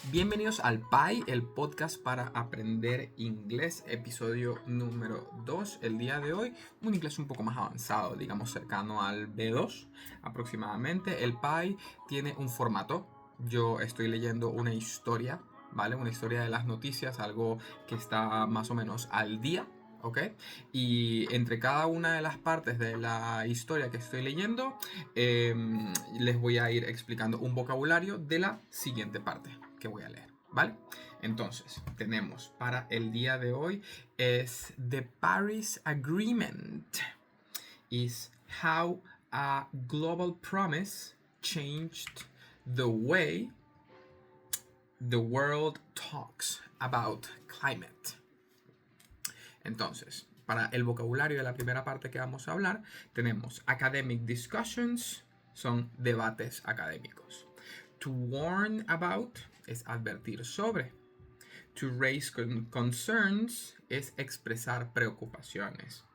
Bienvenidos al PAI, el podcast para aprender inglés, episodio número 2. El día de hoy, un inglés un poco más avanzado, digamos cercano al B2 aproximadamente. El PAI tiene un formato. Yo estoy leyendo una historia, ¿vale? Una historia de las noticias, algo que está más o menos al día. ¿Ok? Y entre cada una de las partes de la historia que estoy leyendo, les voy a ir explicando un vocabulario de la siguiente parte que voy a leer, ¿vale? Entonces, tenemos para el día de hoy es The Paris Agreement. Is how a global promise changed the way the world talks about climate. Entonces, para el vocabulario de la primera parte que vamos a hablar, tenemos academic discussions, son debates académicos. To warn about es advertir sobre. To raise concerns es expresar preocupaciones.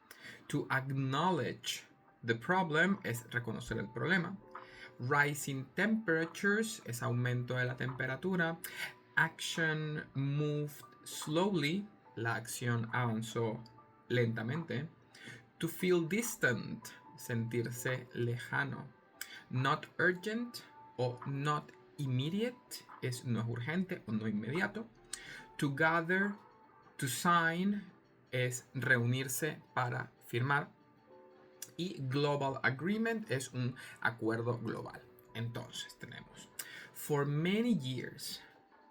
To acknowledge the problem es reconocer el problema. Rising temperatures es aumento de la temperatura. Action moved slowly, la acción avanzó lentamente. To feel distant, sentirse lejano. Not urgent o not immediate es no es urgente o no inmediato. To gather, to sign es reunirse para firmar. Y global agreement es un acuerdo global. Entonces tenemos, for many years,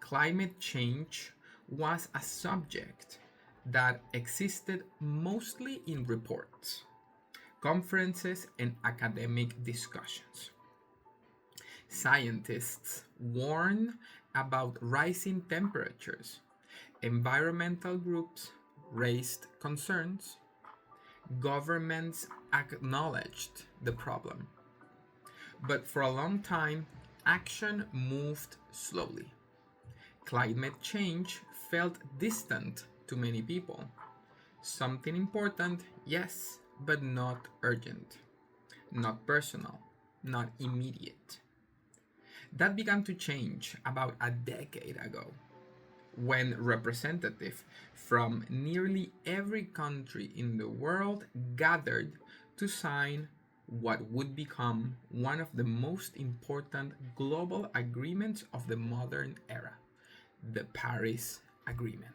climate change was a subject that existed mostly in reports, conferences, and academic discussions. Scientists warn about rising temperatures. Environmental groups raised concerns. Governments acknowledged the problem. But for a long time, action moved slowly. Climate change felt distant to many people. Something important, yes, but not urgent, not personal, not immediate. That began to change about a decade ago, when representatives from nearly every country in the world gathered to sign what would become one of the most important global agreements of the modern era, the Paris Agreement.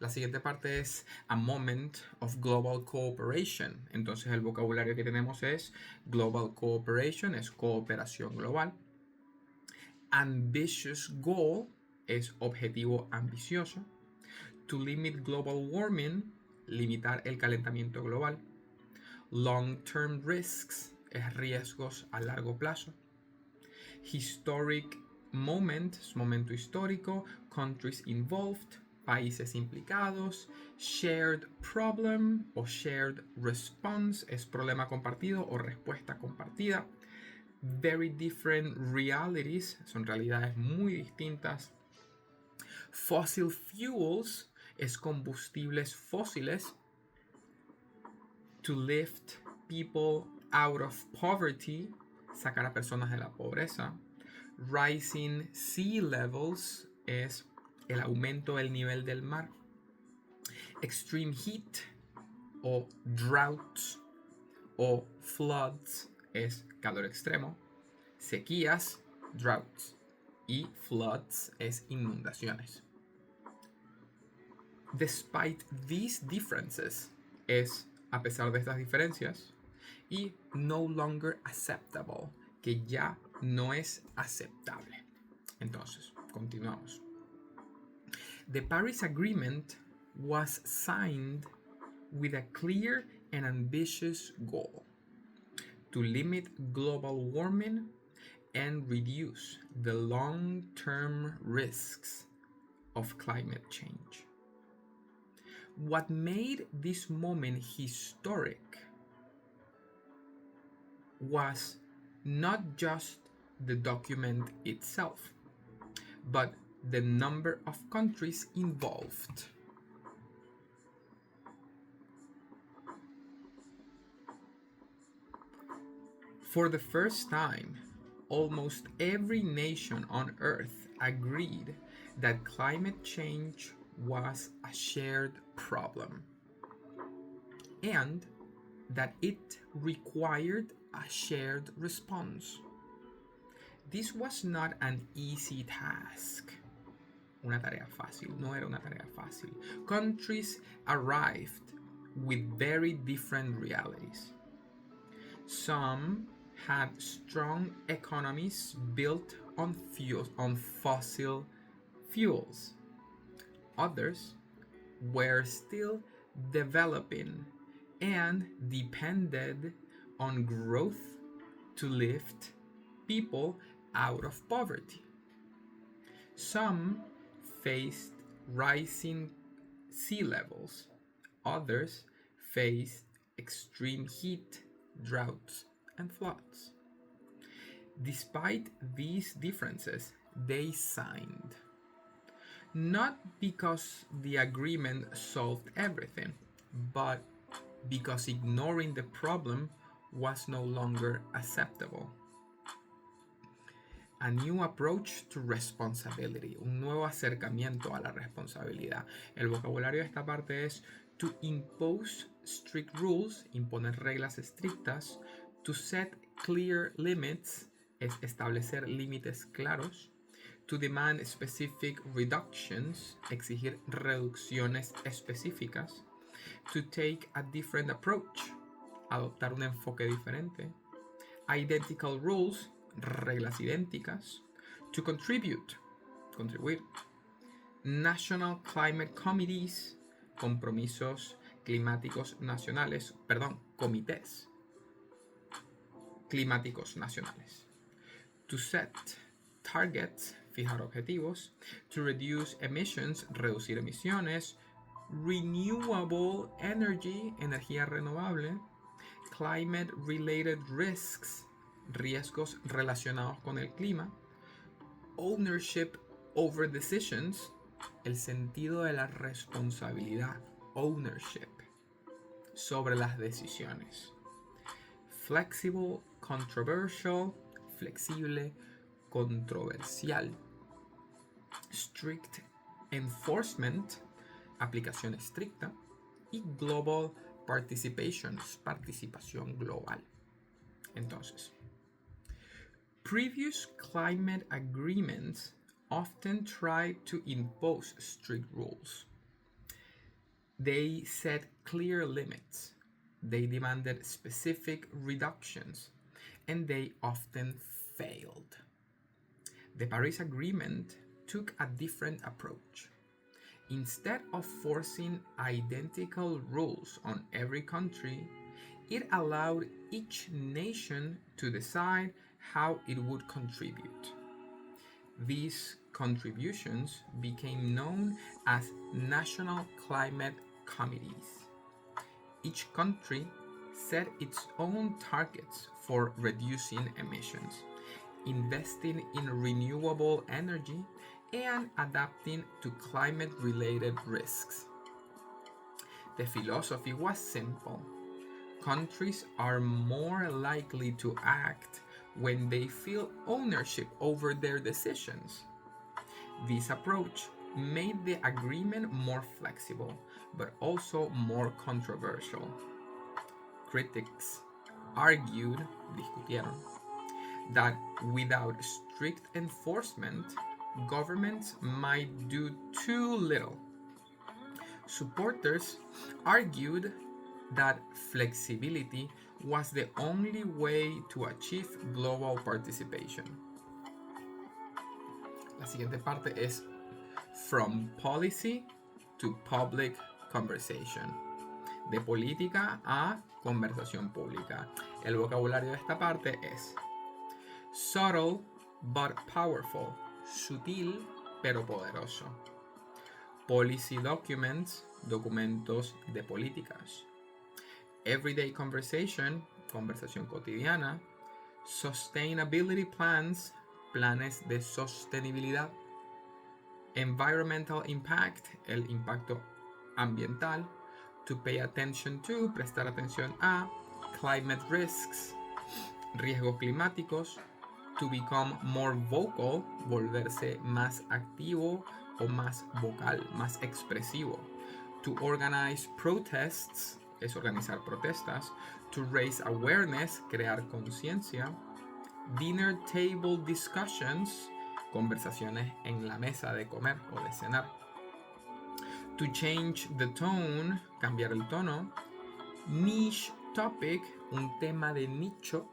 La siguiente parte es a moment of global cooperation. Entonces el vocabulario que tenemos es global cooperation, es cooperación global. Ambitious goal es objetivo ambicioso. To limit global warming, limitar el calentamiento global. Long-term risks es riesgos a largo plazo. Historic moment es momento histórico. Countries involved, países implicados. Shared problem o shared response es problema compartido o respuesta compartida. Very different realities, son realidades muy distintas. Fossil fuels es combustibles fósiles. To lift people out of poverty, sacar a personas de la pobreza. Rising sea levels es el aumento del nivel del mar. Extreme heat o droughts o floods es calor extremo. Sequías, droughts, y floods es inundaciones. Despite these differences es a pesar de estas diferencias, y no longer acceptable, que ya no es aceptable. Entonces, continuamos. The Paris Agreement was signed with a clear and ambitious goal: to limit global warming and reduce the long-term risks of climate change. What made this moment historic was not just the document itself, but the number of countries involved. For the first time, almost every nation on Earth agreed that climate change was a shared problem and that it required a shared response. This was not an easy task. Una tarea fácil, no era una tarea fácil. Countries arrived with very different realities. Some had strong economies built on fossil fuels. Others were still developing and depended on growth to lift people out of poverty. Some faced rising sea levels. Others faced extreme heat, droughts, and floods. Despite these differences, they signed. Not because the agreement solved everything, but because ignoring the problem was no longer acceptable. A new approach to responsibility, un nuevo acercamiento a la responsabilidad. El vocabulario de esta parte es to impose strict rules, imponer reglas estrictas, to set clear limits, es establecer límites claros, to demand specific reductions, exigir reducciones específicas, to take a different approach, adoptar un enfoque diferente, identical rules, reglas idénticas, to contribute, contribuir, national climate committees, compromisos climáticos nacionales, comités climáticos nacionales, to set targets, fijar objetivos, to reduce emissions, reducir emisiones, renewable energy, energía renovable, climate related risks, riesgos relacionados con el clima, ownership over decisions, el sentido de la responsabilidad, ownership, sobre las decisiones, flexible, controversial, flexible, controversial, strict enforcement, aplicación estricta, y global participation, participación global. Entonces, previous climate agreements often tried to impose strict rules. They set clear limits. They demanded specific reductions, and they often failed. The Paris Agreement took a different approach. Instead of forcing identical rules on every country, it allowed each nation to decide how it would contribute. These contributions became known as national climate committees. Each country set its own targets for reducing emissions, investing in renewable energy, and adapting to climate-related risks. The philosophy was simple. Countries are more likely to act when they feel ownership over their decisions. This approach made the agreement more flexible, but also more controversial. Critics discutieron, that without strict enforcement, governments might do too little. Supporters argued that flexibility was the only way to achieve global participation. La siguiente parte es from policy to public conversation. De política a conversación pública. El vocabulario de esta parte es subtle but powerful, sutil pero poderoso. Policy documents, documentos de políticas. Everyday conversation, conversación cotidiana. Sustainability plans, planes de sostenibilidad. Environmental impact, el impacto ambiental. To pay attention to, prestar atención a. Climate risks, riesgos climáticos. To become more vocal, volverse más activo o más vocal, más expresivo. To organize protests, es organizar protestas. To raise awareness, crear conciencia. Dinner table discussions, conversaciones en la mesa de comer o de cenar. To change the tone, cambiar el tono. Niche topic, un tema de nicho.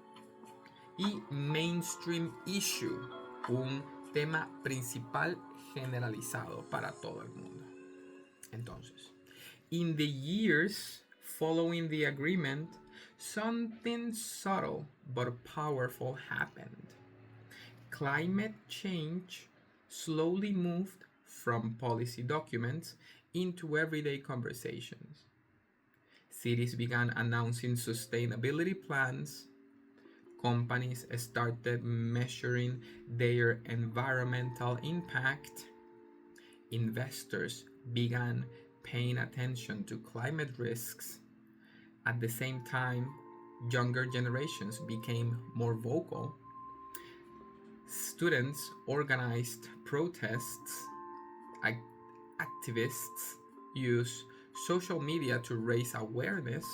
Y mainstream issue, un tema principal generalizado para todo el mundo. Entonces, in the years following the agreement, something subtle but powerful happened. Climate change slowly moved from policy documents into everyday conversations. Cities began announcing sustainability plans. Companies started measuring their environmental impact. Investors began paying attention to climate risks. At the same time, younger generations became more vocal. Students organized protests. Activists used social media to raise awareness.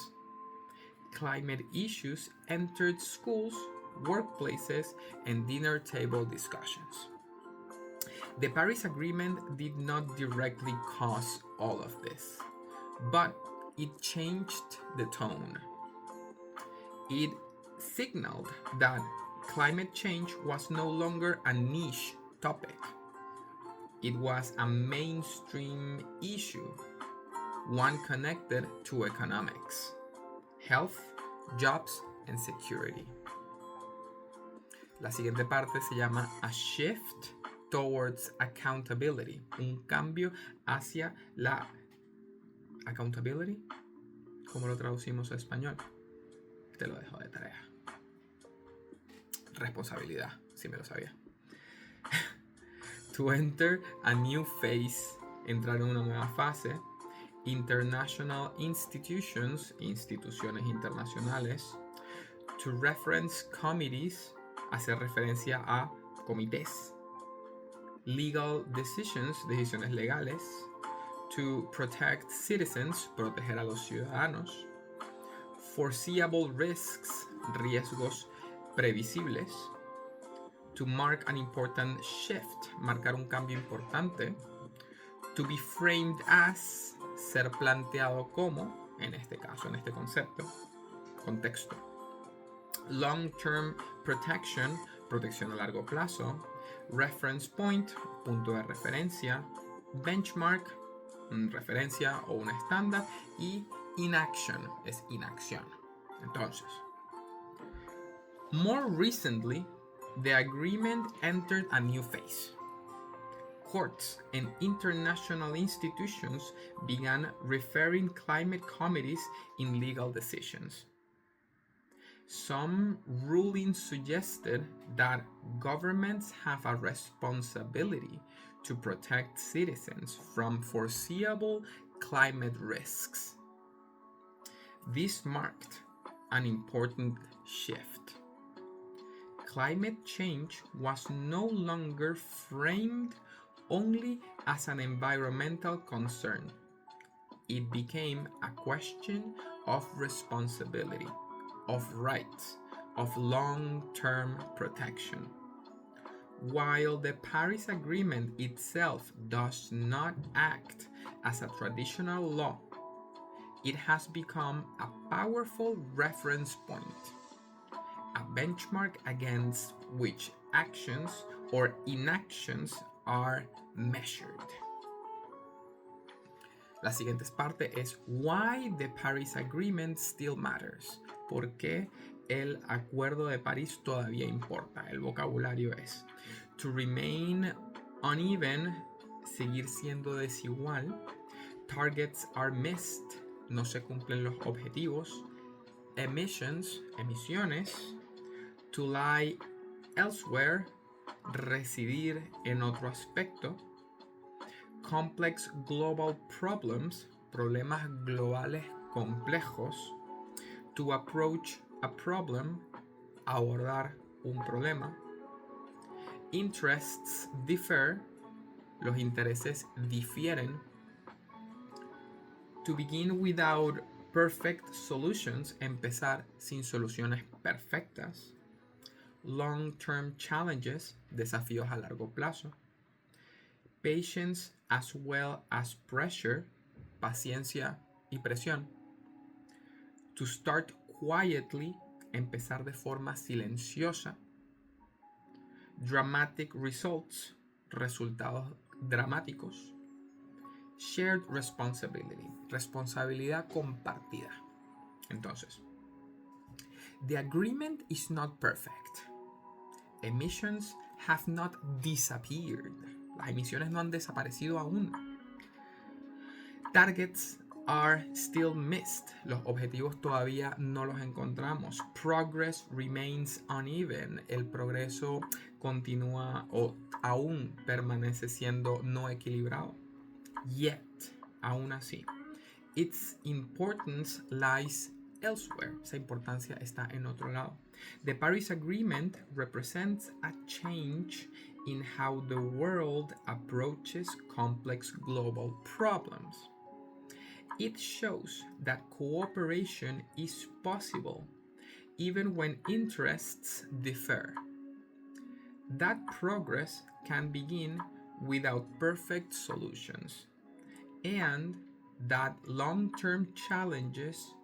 Climate issues entered schools, workplaces, and dinner table discussions. The Paris Agreement did not directly cause all of this, but it changed the tone. It signaled that climate change was no longer a niche topic. It was a mainstream issue, one connected to economics, health, jobs, and security. La siguiente parte se llama A Shift Towards Accountability, un cambio hacia la accountability. ¿Cómo lo traducimos a español? Te lo dejo de tarea. Responsabilidad, si me lo sabía. To enter a new phase, entrar en una nueva fase. International institutions, instituciones internacionales. To reference committees, hacer referencia a comités. Legal decisions, decisiones legales. To protect citizens, proteger a los ciudadanos. Foreseeable risks, riesgos previsibles. To mark an important shift, marcar un cambio importante. To be framed as, ser planteado como, en este caso, en este concepto, contexto. Long-term protection, protección a largo plazo. Reference point, punto de referencia. Benchmark, referencia o un estándar. Y inaction, es inacción. Entonces, more recently, the agreement entered a new phase. Courts and international institutions began referring climate committees in legal decisions. Some rulings suggested that governments have a responsibility to protect citizens from foreseeable climate risks. This marked an important shift. Climate change was no longer framed only as an environmental concern. It became a question of responsibility, of rights, of long-term protection. While the Paris Agreement itself does not act as a traditional law, it has become a powerful reference point, a benchmark against which actions or inactions are measured. La siguiente parte es Why the Paris Agreement Still Matters. ¿Por qué el Acuerdo de París todavía importa? El vocabulario es to remain uneven, seguir siendo desigual. Targets are missed, no se cumplen los objetivos. Emissions, emisiones. To lie elsewhere, residir en otro aspecto. Complex global problems, problemas globales complejos. To approach a problem, abordar un problema. interests differ, los intereses difieren. To begin without perfect solutions, empezar sin soluciones perfectas. Long-term challenges, desafíos a largo plazo. Patience as well as pressure, paciencia y presión. To start quietly, empezar de forma silenciosa. Dramatic results, resultados dramáticos. Shared responsibility, responsabilidad compartida. Entonces, the agreement is not perfect. Emissions have not disappeared. Las emisiones no han desaparecido aún. Targets are still missed. Los objetivos todavía no los encontramos. Progress remains uneven. El progreso continúa o aún permanece siendo no equilibrado. Yet, aún así, its importance lies elsewhere. Esa importancia está en otro lado. The Paris Agreement represents a change in how the world approaches complex global problems. It shows that cooperation is possible even when interests differ. That progress can begin without perfect solutions, and that long-term challenges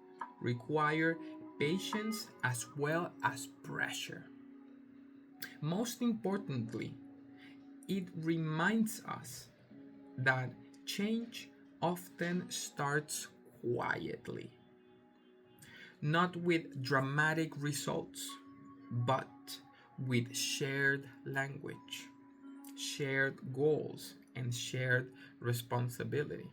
require patience as well as pressure. Most importantly, it reminds us that change often starts quietly, not with dramatic results, but with shared language, shared goals, and shared responsibility.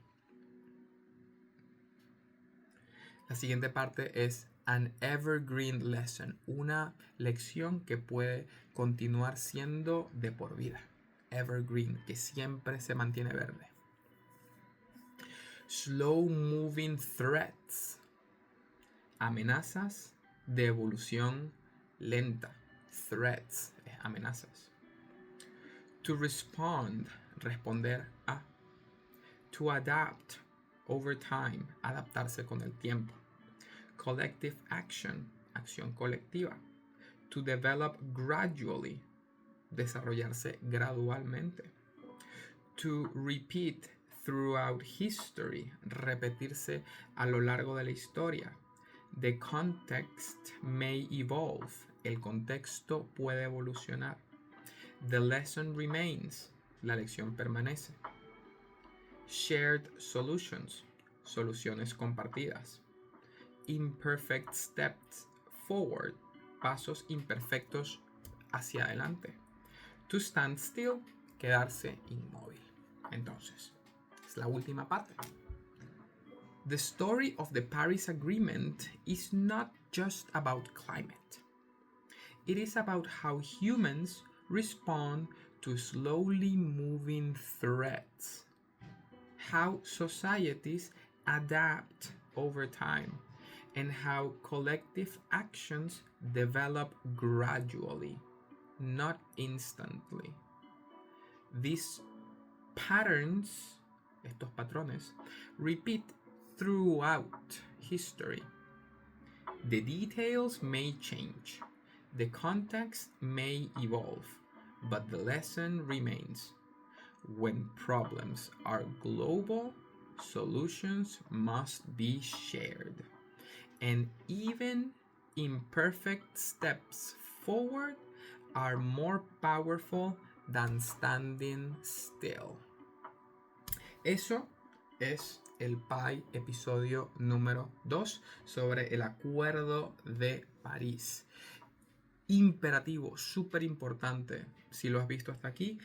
La siguiente parte es an evergreen lesson, una lección que puede continuar siendo de por vida. Evergreen, que siempre se mantiene verde. Slow moving threats, amenazas de evolución lenta. Threats, amenazas. To respond, responder a. To adapt, over time, adaptarse con el tiempo. Collective action, acción colectiva. To develop gradually, desarrollarse gradualmente. To repeat throughout history, repetirse a lo largo de la historia. The context may evolve, el contexto puede evolucionar. The lesson remains, la lección permanece. Shared solutions, soluciones compartidas. Imperfect steps forward, pasos imperfectos hacia adelante. To stand still, quedarse inmóvil. Entonces, es la última parte. The story of the Paris Agreement is not just about climate. It is about how humans respond to slowly moving threats, how societies adapt over time, and how collective actions develop gradually, not instantly. These patterns, estos patrones, repeat throughout history. The details may change, the context may evolve, but the lesson remains. When problems are global, solutions must be shared. And even imperfect steps forward are more powerful than standing still. Eso es el PAI episodio número 2 sobre el Acuerdo de París. Imperativo, súper importante. Si lo has visto hasta aquí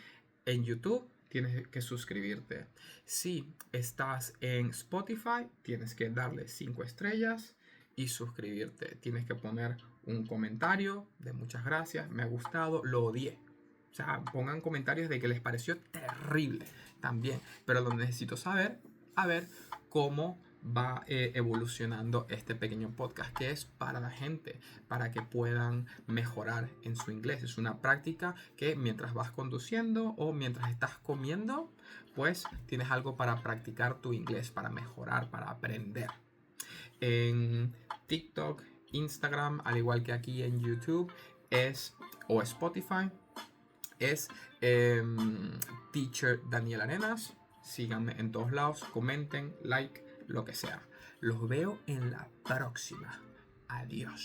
en YouTube, tienes que suscribirte. Si estás en Spotify, tienes que darle 5 estrellas y suscribirte. Tienes que poner un comentario de muchas gracias, me ha gustado, lo odié. O sea, pongan comentarios de que les pareció terrible también. Pero lo necesito saber, a ver cómo va evolucionando este pequeño podcast, que es para la gente, para que puedan mejorar en su inglés. Es una práctica que mientras vas conduciendo o mientras estás comiendo, pues tienes algo para practicar tu inglés, para mejorar, para aprender. En TikTok, Instagram, al igual que aquí en YouTube, o Spotify, es Teacher Daniel Arenas. Síganme en todos lados, comenten, like, lo que sea. Los veo en la próxima. Adiós.